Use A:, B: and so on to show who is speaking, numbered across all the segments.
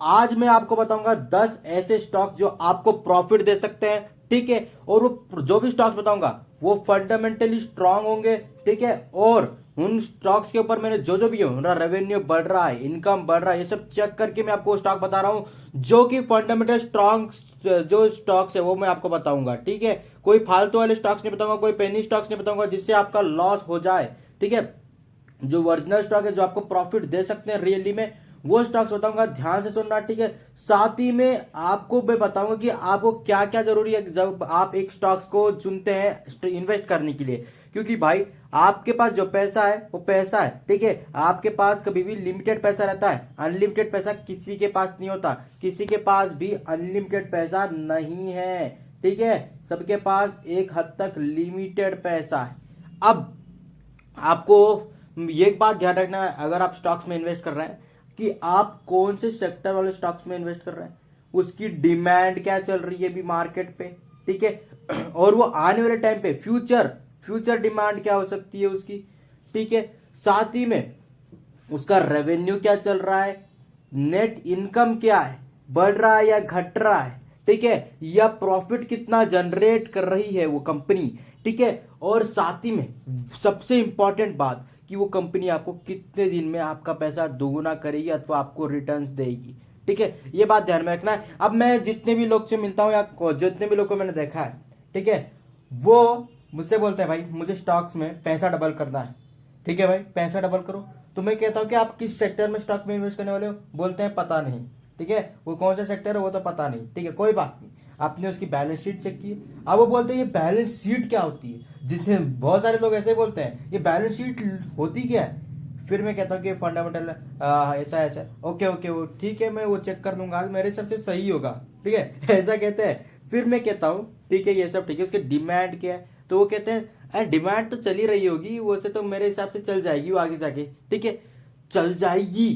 A: आज मैं आपको बताऊंगा 10 ऐसे स्टॉक जो आपको प्रॉफिट दे सकते हैं। ठीक है, और वो जो भी स्टॉक्स बताऊंगा वो फंडामेंटली स्ट्रांग होंगे। ठीक है, और उन स्टॉक्स के ऊपर मैंने जो जो भी उनका रेवेन्यू बढ़ रहा है, इनकम बढ़ रहा है, ये सब चेक करके मैं आपको स्टॉक बता रहा हूं जो कि फंडामेंटल स्ट्रांग जो स्टॉक्स है वो मैं आपको बताऊंगा। ठीक है, कोई फालतू वाले स्टॉक्स नहीं बताऊंगा, कोई पेनी स्टॉक्स नहीं बताऊंगा जिससे आपका लॉस हो जाए। ठीक है, जो ओरिजिनल स्टॉक है जो आपको प्रॉफिट दे सकते हैं रियली में, वो स्टॉक्स बताऊंगा, ध्यान से सुनना। ठीक है, साथ ही में आपको मैं बताऊंगा कि आपको क्या क्या जरूरी है जब आप एक स्टॉक्स को चुनते हैं इन्वेस्ट करने के लिए। क्योंकि भाई आपके पास जो पैसा है वो पैसा है। ठीक है, आपके पास कभी भी लिमिटेड पैसा रहता है, अनलिमिटेड पैसा किसी के पास नहीं होता। किसी के पास भी अनलिमिटेड पैसा नहीं है। ठीक है, सबके पास एक हद तक लिमिटेड पैसा है। अब आपको ये एक बात ध्यान रखना है, अगर आप स्टॉक्स में इन्वेस्ट कर रहे हैं कि आप कौन से सेक्टर वाले स्टॉक्स में इन्वेस्ट कर रहे हैं, उसकी डिमांड क्या चल रही है अभी मार्केट पे। ठीक है, और वो आने वाले टाइम पे फ्यूचर फ्यूचर डिमांड क्या हो सकती है उसकी। ठीक है, साथ ही में उसका रेवेन्यू क्या चल रहा है, नेट इनकम क्या है, बढ़ रहा है या घट रहा है। ठीक है, या प्रॉफिट कितना जनरेट कर रही है वो कंपनी। ठीक है, और साथ ही में सबसे इंपॉर्टेंट बात कि वो कंपनी आपको कितने दिन में आपका पैसा दोगुना करेगी अथवा आपको रिटर्न्स देगी। ठीक है, ये बात ध्यान में रखना है। अब मैं जितने भी लोग से मिलता हूँ या जितने भी लोग को मैंने देखा है, ठीक है, वो मुझसे बोलते हैं भाई मुझे स्टॉक्स में पैसा डबल करना है। ठीक है भाई, पैसा डबल करो। तो मैं कहता हूँ कि आप किस सेक्टर में स्टॉक में इन्वेस्ट करने वाले हो, बोलते हैं पता नहीं। ठीक है, वो कौन सा सेक्टर है वो तो पता नहीं। ठीक है, कोई बात नहीं, आपने उसकी बैलेंस शीट चेक की। अब वो बोलते हैं ये बैलेंस शीट क्या होती है, जितने बहुत सारे लोग ऐसे बोलते हैं ये बैलेंस शीट होती क्या है। फिर मैं कहता हूँ कि फंडामेंटल ऐसा ऐसा ओके ओके वो ठीक है, मैं वो चेक कर दूंगा, आज मेरे हिसाब से सही होगा। ठीक है ऐसा कहते हैं। फिर मैं कहता हूँ ठीक है ये सब ठीक है, उसके डिमांड क्या है, तो वो कहते हैं अरे डिमांड तो चली रही होगी वो से, तो मेरे हिसाब से चल जाएगी वो आगे जाके। ठीक है, चल जाएगी,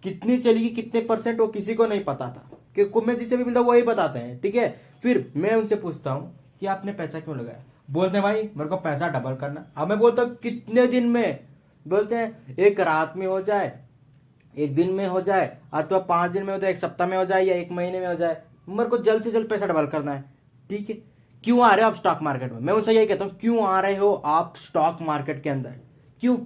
A: कितनी चलेगी कितने परसेंट वो किसी को नहीं पता था, कि मैं जिससे भी मिलता हूं वही बताते हैं। ठीक है, फिर मैं उनसे पूछता हूँ कि आपने पैसा क्यों लगाया, बोलते हैं भाई मेरे को पैसा डबल करना। अब मैं बोलता हूँ कितने दिन में, बोलते हैं एक रात में हो जाए, एक दिन में हो जाए, अथवा 5 दिन में हो जाए, एक सप्ताह में हो जाए, या एक महीने में हो जाए, मेरे को जल्द से जल्द पैसा डबल करना है। ठीक है, क्यों आ रहे हो आप स्टॉक मार्केट में, मैं उनसे यही कहता हूँ क्यों आ रहे हो आप स्टॉक मार्केट के अंदर, क्यों,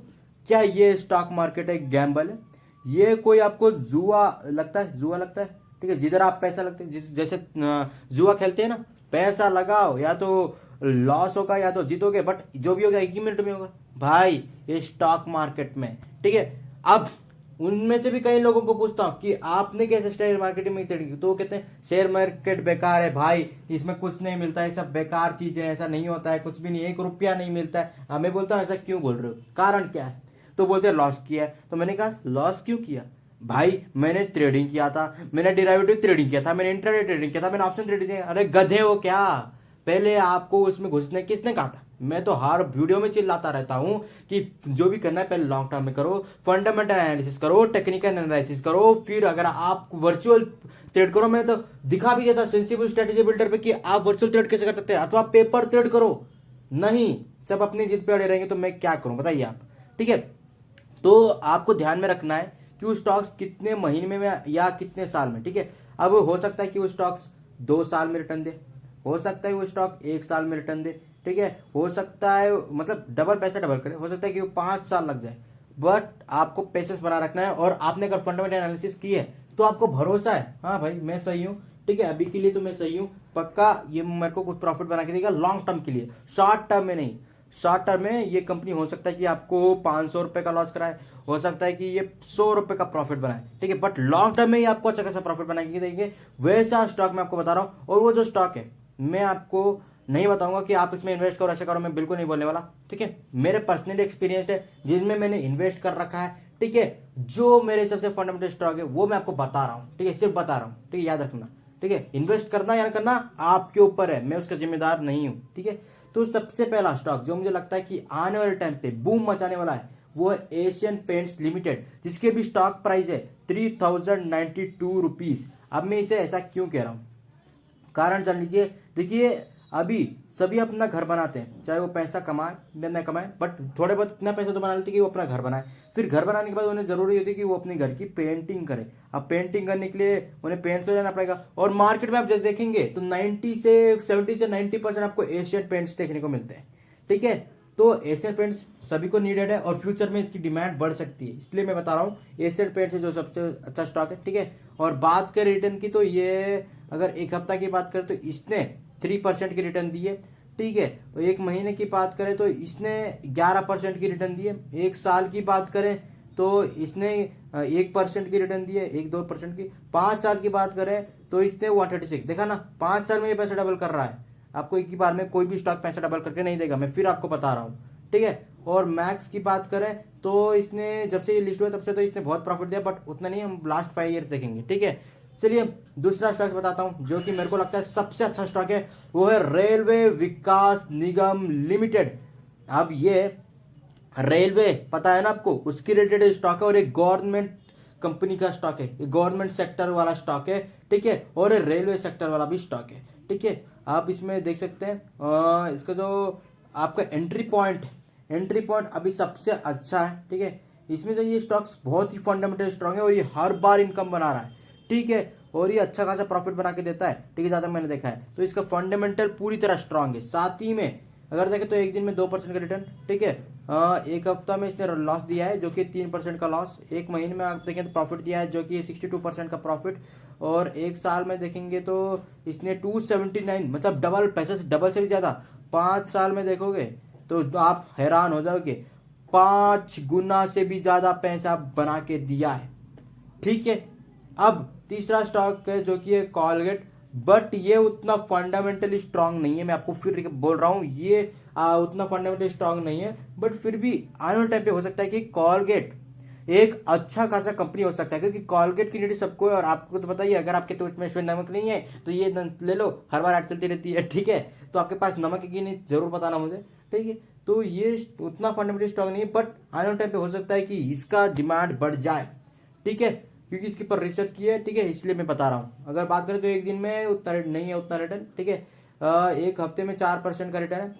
A: क्या ये स्टॉक मार्केट एक गैम्बल है, ये कोई आपको जुआ लगता है, जुआ लगता है। ठीक है, जिधर आप पैसा लगते हैं, जैसे जुआ खेलते हैं ना, पैसा लगाओ या तो लॉस होगा या तो जीतोगे, बट जो भी होगा 1 ही मिनट में होगा भाई ये स्टॉक मार्केट में। ठीक है, अब उनमें से भी कई लोगों को पूछता हूं कि आपने कैसे शेयर मार्केट में ट्रेडिंग की, तो वो कहते हैं शेयर मार्केट बेकार है भाई, इसमें कुछ नहीं मिलता है, सब बेकार चीजें, ऐसा नहीं होता है, कुछ भी नहीं, 1 रुपया नहीं मिलता है। मैं बोलता हूँ ऐसा क्यों बोल रहे हो, कारण क्या है, तो बोलते हैं लॉस किया है। तो मैंने कहा लॉस क्यों किया भाई, मैंने ट्रेडिंग किया था, मैंने डेरिवेटिव ट्रेडिंग किया था, मैंने इंट्राडे ट्रेडिंग किया था, मैंने ऑप्शन ट्रेडिंग किया। अरे गधे हो क्या, पहले आपको उसमें घुसने किसने कहा था, मैं तो हर वीडियो में चिल्लाता रहता हूं कि जो भी करना है पहले लॉन्ग टर्म में करो, फंडामेंटल एनालिसिस करो, टेक्निकल एनालिसिस करो, फिर अगर आप वर्चुअल ट्रेड करो। मैंने तो दिखा भी दिया था सेंसिबल स्ट्रेटेजी बिल्डर पे कि आप वर्चुअल ट्रेड कैसे कर सकते हैं, अथवा पेपर ट्रेड करो। नहीं, सब अपनी जिद पे अड़े रहेंगे तो मैं क्या करूं बताइए आप। ठीक है, तो आपको ध्यान में रखना है कि वो स्टॉक्स कितने महीने में या कितने साल में। ठीक है, अब हो सकता है कि वो स्टॉक्स 2 साल में रिटर्न दे, हो सकता है वो स्टॉक 1 साल में रिटर्न दे। ठीक है, हो सकता है मतलब डबल पैसा डबल करे, हो सकता है कि वो 5 साल लग जाए, बट आपको पेशेंस बना रखना है। और आपने अगर फंडामेंटल एनालिसिस की है तो आपको भरोसा है हाँ भाई मैं सही हूँ। ठीक है, अभी के लिए तो मैं सही हूँ, पक्का ये मेरे को कुछ प्रॉफिट बना के देगा लॉन्ग टर्म के लिए, शॉर्ट टर्म में नहीं। शॉर्ट टर्म में ये कंपनी हो सकता है कि आपको 500 रुपए का लॉस कराए, हो सकता है कि ये 100 रुपए का प्रॉफिट बनाए। ठीक है, बट लॉन्ग टर्म में ही आपको अच्छा खासा प्रॉफिट बनाएंगे देंगे, वैसा स्टॉक मैं आपको बता रहा हूँ। और वो जो स्टॉक है मैं आपको नहीं बताऊंगा कि आप इसमें इन्वेस्ट करो ऐसा करो, मैं बिल्कुल नहीं बोलने वाला। ठीक है, मेरे पर्सनली एक्सपीरियंस है जिसमें मैंने इन्वेस्ट कर रखा है। ठीक है, जो मेरे सबसे फंडामेंटल स्टॉक है वो मैं आपको बता रहा हूँ। ठीक है, सिर्फ बता रहा हूँ। ठीक है, याद रखना। ठीक है, इन्वेस्ट करना या करना आपके ऊपर है, मैं उसका जिम्मेदार नहीं हूँ। ठीक है, तो सबसे पहला स्टॉक जो मुझे लगता है कि आने वाले टाइम पे बूम मचाने वाला है वो है एशियन पेंट्स लिमिटेड, जिसके भी स्टॉक प्राइस है 3092 रुपीज। अब मैं इसे ऐसा क्यों कह रहा हूं, कारण जान लीजिए। देखिए अभी सभी अपना घर बनाते हैं, चाहे वो पैसा कमाए या ना कमाए, बट थोड़े बहुत इतना पैसा तो बना लेते कि वो अपना घर बनाए। फिर घर बनाने के बाद उन्हें जरूरी होती है कि वो अपने घर की पेंटिंग करें। अब पेंटिंग करने के लिए उन्हें पेंट्स ले जाना पड़ेगा, और मार्केट में आप जब देखेंगे तो 90 से 90% आपको एशियन पेंट्स देखने को मिलते हैं। ठीक है, तो एशियन पेंट्स सभी को नीडेड है और फ्यूचर में इसकी डिमांड बढ़ सकती है, इसलिए मैं बता रहा हूँ एशियन पेंट्स है जो सबसे अच्छा स्टॉक है। ठीक है, और बात करें रिटर्न की, तो ये अगर एक हफ्ता की बात करें तो इसने 3% की रिटर्न दी है। ठीक है, और एक महीने की बात करें तो इसने 11% की रिटर्न दी है। एक साल की बात करें तो इसने 1% की रिटर्न दी है, 1-2% की। 5 साल की बात करें तो इसने 136, देखा ना, 5 साल में ये पैसा डबल कर रहा है। आपको एक ही बार में कोई भी स्टॉक पैसा डबल करके नहीं देगा, मैं फिर आपको बता रहा हूँ। ठीक है, और मैक्स की बात करें तो इसने जब से ये लिस्ट हुआ तब से तो इसने बहुत प्रॉफिट दिया, बट उतना नहीं, हम लास्ट 5 ईयर्स देखेंगे। ठीक है, चलिए दूसरा स्टॉक बताता हूं जो कि मेरे को लगता है सबसे अच्छा स्टॉक है, वो है रेलवे विकास निगम लिमिटेड। अब ये रेलवे पता है ना आपको, उसकी रिलेटेड स्टॉक है और एक गवर्नमेंट कंपनी का स्टॉक है, ये गवर्नमेंट सेक्टर वाला स्टॉक है। ठीक है, और रेलवे सेक्टर वाला भी स्टॉक है। ठीक है, आप इसमें देख सकते हैं इसका जो आपका एंट्री पॉइंट अभी सबसे अच्छा है। ठीक है, इसमें जो ये स्टॉक्स बहुत ही फंडामेंटल स्ट्रांग है और ये हर बार इनकम बना रहा है। ठीक है, और ये अच्छा खासा प्रॉफिट बना के देता है। ठीक है, ज्यादा मैंने देखा है, तो इसका फंडामेंटल पूरी तरह स्ट्रांग है। साथ ही में अगर देखें तो एक दिन में 2% का रिटर्न। ठीक है, एक हफ्ता में इसने लॉस दिया है जो कि 3% का लॉस। एक महीने में आप देखें तो प्रॉफिट दिया है जो कि 62% का प्रॉफिट। और एक साल में देखेंगे तो इसने 279, मतलब डबल, पैसे से डबल से भी ज्यादा। 5 साल में देखोगे तो आप हैरान हो जाओगे, 5 गुना से भी ज्यादा पैसा बना के दिया है। ठीक है, अब तीसरा स्टॉक है जो कि है कॉलगेट, बट ये उतना फंडामेंटली स्ट्रांग नहीं है। मैं आपको फिर बोल रहा हूं, ये उतना फंडामेंटली स्ट्रांग नहीं है, बट फिर भी आने वाले टाइम पे हो सकता है कि कॉलगेट एक अच्छा खासा कंपनी हो सकता है, क्योंकि कॉलगेट की नीड सबको है। और आपको तो बताइए, अगर आपके टूथ में नमक नहीं है तो ये ले लो, हर बार ऐड चलती रहती है। ठीक है, तो आपके पास नमक है कि नहीं जरूर बताना मुझे। ठीक है, तो ये उतना फंडामेंटली स्ट्रांग नहीं है, बट आने वाले टाइम पे हो सकता है कि इसका डिमांड बढ़ जाए। ठीक है, क्योंकि इसके ऊपर रिसर्च की है। ठीक है, इसलिए मैं बता रहा हूँ। अगर बात करें तो एक दिन में उतना नहीं है उतना रिटर्न। ठीक है, एक हफ्ते में 4% का रिटर्न है,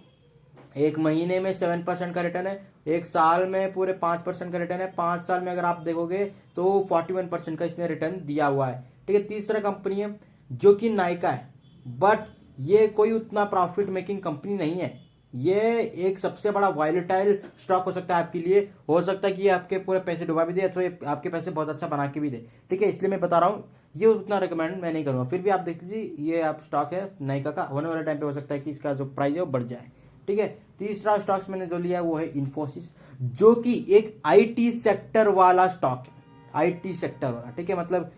A: एक महीने में 7% का रिटर्न है, एक साल में पूरे 5% का रिटर्न है। 5 साल में अगर आप देखोगे तो 41% का इसने रिटर्न दिया हुआ है। ठीक है, तीसरा कंपनी है जो कि नायका है, बट ये कोई उतना प्रॉफिट मेकिंग कंपनी नहीं है। ये एक सबसे बड़ा वॉलेटाइल स्टॉक हो सकता है आपके लिए। हो सकता है कि ये आपके पूरे पैसे डुबा भी दे अथवा ये आपके पैसे बहुत अच्छा बना के भी दे। ठीक है, इसलिए मैं बता रहा हूँ, ये उतना रिकमेंड मैं नहीं करूंगा। फिर भी आप देख लीजिए, ये आप स्टॉक है नायका का, होने वाले टाइम पे हो सकता है कि इसका जो प्राइस है वो बढ़ जाए। ठीक है, तीसरा स्टॉक्स मैंने जो लिया है वो है इन्फोसिस, जो कि एक आईटी सेक्टर वाला स्टॉक है। आईटी सेक्टर वाला, ठीक है, मतलब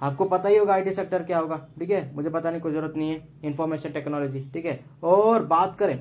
A: आपको पता ही होगा आईटी सेक्टर क्या होगा। ठीक है, मुझे बताने की जरूरत नहीं है, इंफॉर्मेशन टेक्नोलॉजी। ठीक है, और बात करें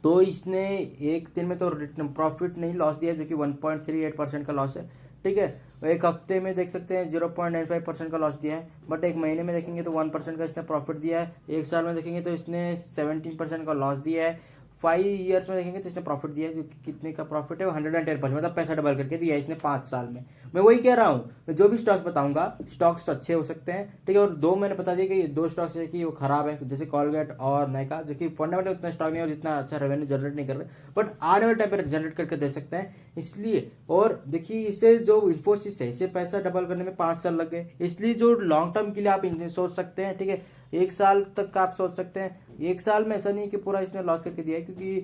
A: तो इसने एक दिन में तो प्रॉफिट नहीं, लॉस दिया, जो कि 1.38% का लॉस है। ठीक है, एक हफ्ते में देख सकते हैं 0.95% का लॉस दिया है, बट एक महीने में देखेंगे तो 1% का इसने प्रॉफिट दिया है। एक साल में देखेंगे तो इसने 17% का लॉस दिया है। 5 ईयर्स में देखेंगे तो इसने प्रॉफिट दिया है, जो कि कितने का प्रॉफिट है, वो 110%, मतलब पैसा डबल करके दिया है इसने 5 साल में। मैं वही कह रहा हूँ, मैं जो भी स्टॉक्स बताऊंगा, स्टॉक्स अच्छे हो सकते हैं। ठीक है, और दो मैंने बता दिया कि ये दो स्टॉक्स है कि वो खराब है, जैसे कॉलगेट और नायका, जो कि फंडामेंटल उतना स्टॉक नहीं है और इतना अच्छा रेवेन्यू जनरेट नहीं कर रहे, बट आने वाले टाइम पर जनरेट करके दे सकते हैं। इसलिए, और देखिए इसे जो इन्फोसिस है, इसे पैसा डबल करने में 5 साल लग गए, इसलिए जो लॉन्ग टर्म के लिए आप सोच सकते हैं। ठीक है, 1 साल तक का आप सोच सकते हैं। 1 साल में ऐसा नहीं कि पूरा इसने लॉस करके दिया है, क्योंकि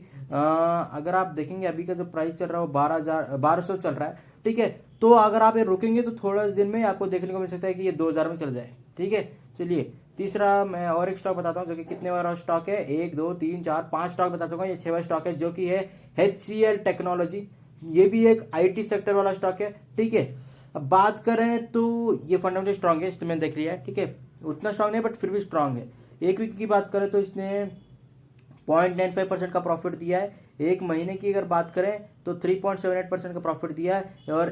A: अगर आप देखेंगे अभी का जो प्राइस चल रहा है वो 12,000 चल रहा है। ठीक है, तो अगर आप ये रुकेंगे तो थोड़ा दिन में आपको देखने को मिल सकता है कि ये 2,000 में चल जाए। ठीक है, चलिए तीसरा मैं और एक स्टॉक बताता हूँ जो कि कितने बार स्टॉक है, 1 2 3 4 5 स्टॉक बता चुका हूँ, ये 6वां स्टॉक है, जो कि है HCL टेक्नोलॉजी। ये भी एक आईटी सेक्टर वाला स्टॉक है। ठीक है, अब बात करें तो ये फंडामेंटल स्ट्रांग है, इसमें देख लिया है। ठीक है, उतना स्ट्रांग नहीं बट फिर भी स्ट्रांग है। एक वीक की बात करें तो इसने 0.95% का प्रॉफिट दिया है। एक महीने की अगर बात करें तो 3.78% का प्रॉफिट दिया है, और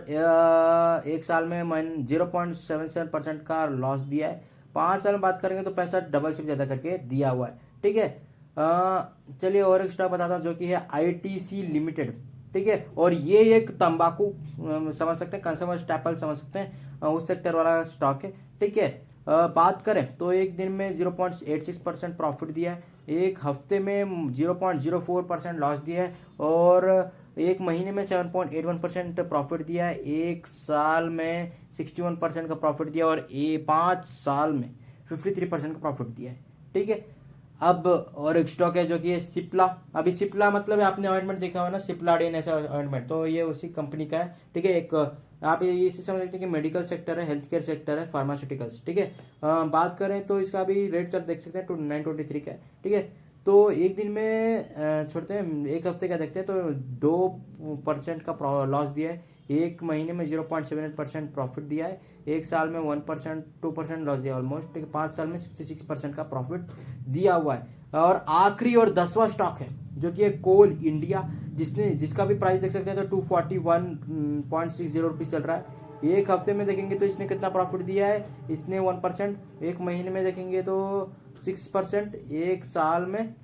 A: एक साल में 0.77% का लॉस दिया है। 5 साल में बात करेंगे तो पैसा डबल से ज्यादा करके दिया हुआ है। ठीक है, चलिए और एक स्टॉक बताता हूँ जो कि है ITC लिमिटेड। ठीक है, और ये एक तंबाकू समझ सकते हैं, कंज्यूमर स्टेपल समझ सकते हैं, उस सेक्टर वाला स्टॉक है। ठीक है, बात करें तो एक दिन में 0.86% प्रॉफिट दिया है, एक हफ्ते में 0.04% लॉस दिया है, और एक महीने में 7.81% प्रॉफिट दिया है, एक साल में 61% का प्रॉफिट दिया और 5 साल में 53% का प्रॉफिट दिया है। ठीक है, अब और एक स्टॉक है जो कि है सिप्ला। अभी सिप्ला मतलब आपने ऑइंटमेंट देखा हो ना, सिप्लाडेन ऐसा ऑइंटमेंट, तो ये उसी कंपनी का है। ठीक है, एक आप ये इसे समझ सकते हैं कि मेडिकल सेक्टर है, हेल्थ केयर सेक्टर है, फार्मास्यूटिकल्स। ठीक है, बात करें तो इसका भी रेट सर देख सकते हैं 923 का है। ठीक है, तो एक दिन में छोड़ते हैं, एक हफ्ते का देखते हैं तो 2% का लॉस दिया है, एक महीने में 0.78% प्रॉफिट दिया है, एक साल में 1% 2% लॉस दिया ऑलमोस्ट। ठीक है, 5 साल में 66% का प्रॉफिट दिया हुआ है। और आखिरी और 10वां स्टॉक है जो कि है कोल इंडिया, जिसका भी प्राइस देख सकते हैं तो 241.60 रुपीज चल रहा है। एक हफ्ते में देखेंगे तो इसने कितना प्रॉफिट दिया है, इसने 1%, एक महीने में देखेंगे तो 6%, एक साल में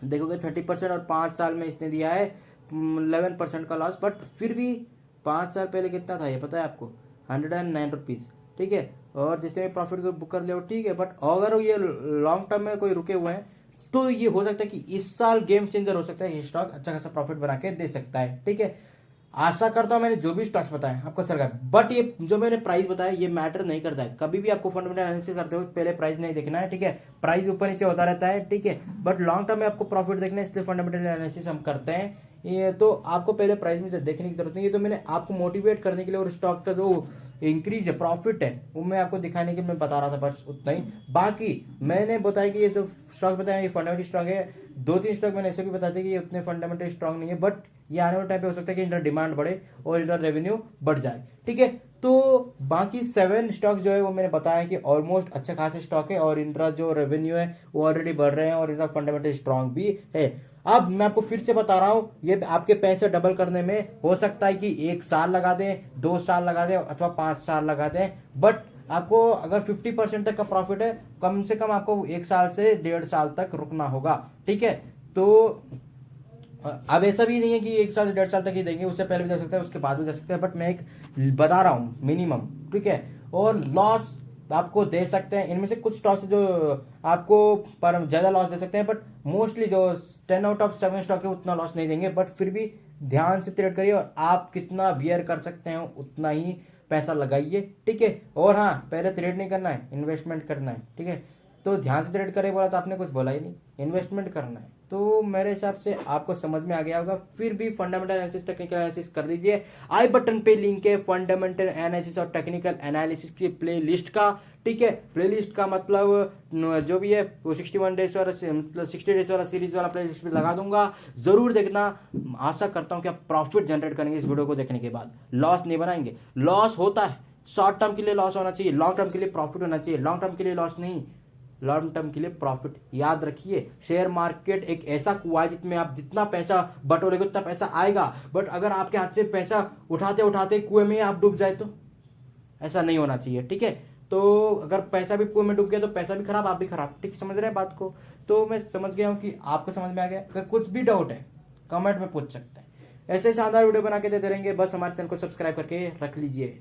A: देखोगे 30% और 5 साल में इसने दिया है 11% का लॉस। बट फिर भी 5 साल पहले कितना था ये पता है आपको, 109 रुपीज। ठीक है, और जिसने प्रॉफिट को बुक कर लिया ठीक है, बट अगर ये लॉन्ग टर्म में कोई रुके हुए हैं तो ये हो सकता है कि इस साल गेम चेंजर हो सकता है, ये स्टॉक अच्छा खासा प्रॉफिट बना के दे सकता है। ठीक है, आशा करता हूं मैंने जो भी स्टॉक्स बताए आपको सर का, बट ये जो मैंने प्राइस बताया ये मैटर नहीं करता है। कभी भी आपको फंडामेंटल एनालिसिस करते हो पहले प्राइस नहीं देखना है। ठीक है, प्राइस ऊपर नीचे होता रहता है। ठीक है, बट लॉन्ग टर्म में आपको प्रॉफिट देखना है, इसलिए फंडामेंटल एनालिसिस हम करते हैं। ये तो आपको पहले प्राइस में से देखने की जरूरत नहीं है, तो मैंने आपको मोटिवेट करने के लिए और स्टॉक का जो इंक्रीज है, प्रॉफिट है, वो मैं आपको दिखाने के लिए मैं बता रहा था, बस उतना ही। बाकी मैंने बताया कि ये जो स्टॉक बताया ये फंडामेंटल स्ट्रांग है, 2-3 स्टॉक मैंने ऐसे भी बताया था कि ये उतने फंडामेंटल स्ट्रांग नहीं है, बट ये आने वाले टाइम पे हो सकता है कि इनका डिमांड बढ़े और इनका रेवेन्यू बढ़ जाए। ठीक है, तो बाकी 7 स्टॉक जो है वो मैंने बताया कि ऑलमोस्ट अच्छे खासे स्टॉक है और इनका जो रेवेन्यू है वो ऑलरेडी बढ़ रहे हैं और इनका फंडामेंटल स्ट्रांग भी है। अब मैं आपको फिर से बता रहा हूं, ये आपके पैसे डबल करने में हो सकता है कि 1 साल लगा दें, 2 साल लगा दें अथवा 5 साल लगा दें, बट आपको अगर 50% तक का प्रॉफिट है, कम से कम आपको 1 साल से 1.5 साल तक रुकना होगा। ठीक है, तो अब ऐसा भी नहीं है कि 1 साल से 1.5 साल तक ही देंगे, उससे पहले भी जा सकते हैं, उसके बाद भी जा सकते हैं, बट मैं एक बता रहा हूं मिनिमम। ठीक है, और लॉस आपको दे सकते हैं, इनमें से कुछ स्टॉक्स जो आपको पर ज्यादा लॉस दे सकते हैं, बट मोस्टली जो 10 आउट ऑफ 7 स्टॉक है उतना लॉस नहीं देंगे। बट फिर भी ध्यान से ट्रेड करिए और आप कितना बियर कर सकते हैं उतना ही पैसा लगाइए। ठीक है, और हाँ, पहले ट्रेड नहीं करना है, इन्वेस्टमेंट करना है। ठीक है, तो ध्यान से ट्रेड करे बोला तो आपने कुछ बोला ही नहीं, इन्वेस्टमेंट करना है। तो मेरे हिसाब से आपको समझ में आ गया होगा। फिर भी फंडामेंटल एनालिसिस टेक्निकल एनालिसिस कर लीजिए, आई बटन पे लिंक है फंडामेंटल एनालिसिस और टेक्निकल एनालिसिस की प्ले लिस्ट का। ठीक है, प्ले लिस्ट का मतलब जो भी है वो 61 डेज वाला मतलब 60 डेज वाला सीरीज वाला प्ले लिस्ट में लगा दूंगा, जरूर देखना। आशा करता हूँ कि आप प्रॉफिट जनरेट करेंगे इस वीडियो को देखने के बाद, लॉस नहीं बनाएंगे। लॉस होता है, शॉर्ट टर्म के लिए लॉस होना चाहिए, लॉन्ग टर्म के लिए प्रॉफिट होना चाहिए। लॉन्ग टर्म के लिए लॉस नहीं, लॉन्ग टर्म के लिए प्रॉफिट। याद रखिए, शेयर मार्केट एक ऐसा कुआं है जिसमें आप जितना पैसा बटोरेगे उतना पैसा आएगा, बट अगर आपके हाथ से पैसा उठाते उठाते कुएं में आप डूब जाए तो ऐसा नहीं होना चाहिए। ठीक है, तो अगर पैसा भी कुएं में डूब गया तो पैसा भी खराब, आप भी खराब। ठीक, समझ रहे हैं बात को? तो मैं समझ गया हूं कि आपको समझ में आ गया। अगर कुछ भी डाउट है कमेंट में पूछ सकते हैं। ऐसे शानदार वीडियो बना के देते रहेंगे, बस हमारे चैनल को सब्सक्राइब करके रख लीजिए।